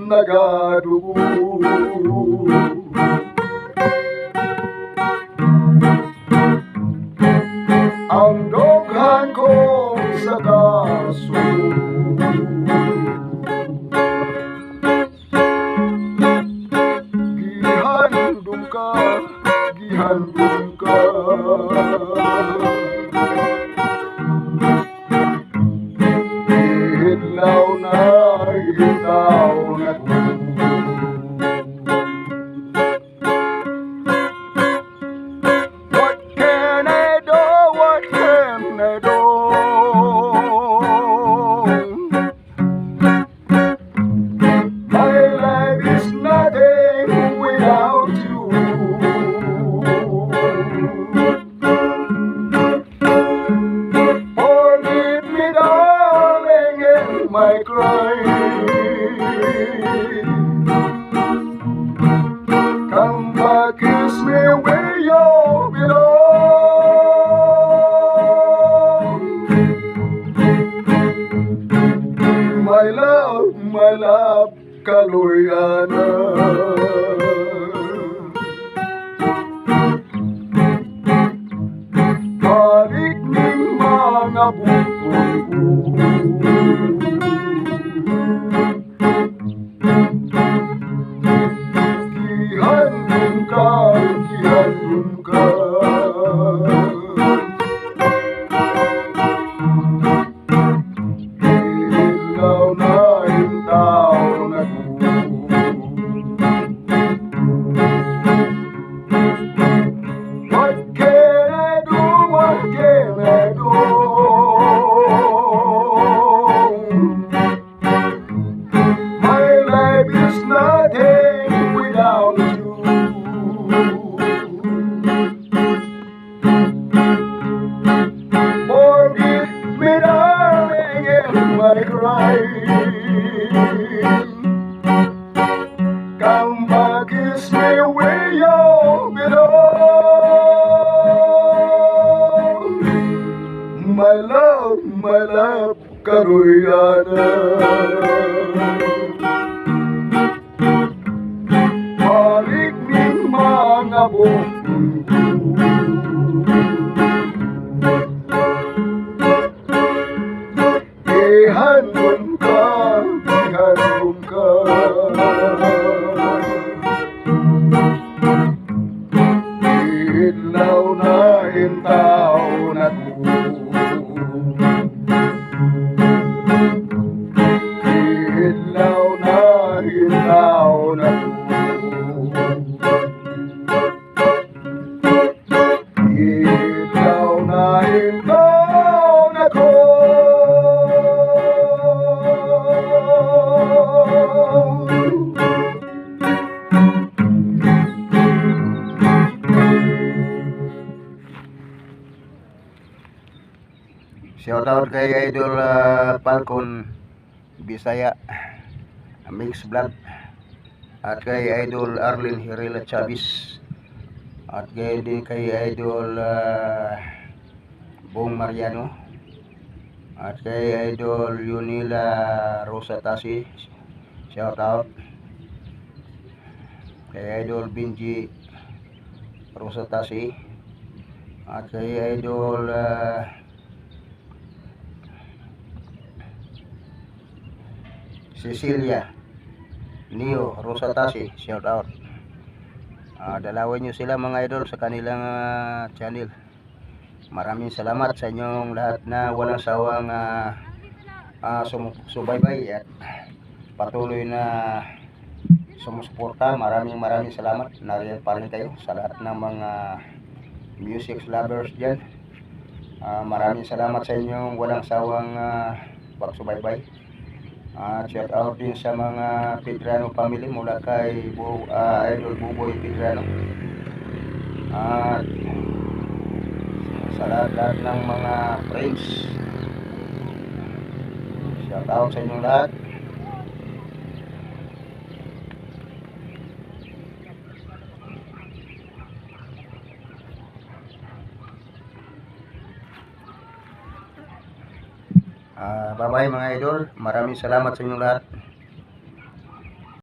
Nagadugo ang doghan ko sa kaso, gihandom ka, gihandom ka. Ilaw na, ilaw na ko. What can I do? What can I do? My life is nothing without you. Forgive me, darling, in my crime. Come back, kiss me where you belong. My love, Kaloyana. Balik ning mga bukong ko. Gihandom ka, gihandom ka. Ilaw na, ilaw na ko. What can I do? What can I do? My life is nothing without you. Forgive me, darling, in my crime. Come back, kiss me where you belong. My love, Karoyana. Balik ning mga bukong ko. Gihandom ka, gihandom ka. Ilaw na, ilaw na ko. Ilaw na, ilaw na ko. Ilaw na, ilaw na ko. Shoutout kay Idol Falcon Bisaya Mix Vlog, at kay Idol Arlene Hirela Chavez, at kay Idol Bong Mariano, at kay Idol Yunila Rosa Tasi. Shoutout kay Idol Benji Rosa Tasi, at kay Idol Cecilia, Neo Rosatasi, shout out. Dalawin nyo sila mga idol sa kanilang channel. Maraming salamat sa inyong lahat na walang sawang sumusubaybay at patuloy na sumusuporta. Maraming salamat. Nariyan pa rin kayo sa lahat ng mga music lovers dyan. Maraming salamat sa inyong walang sawang pagsubaybay. Shout out din sa mga Pedrano family mula kay Idol Buboy Pedrano. At sa lahat ng mga friends, shout out sa inyong lahat. Bye bye mga idol. Maraming salamat sa inyong lahat.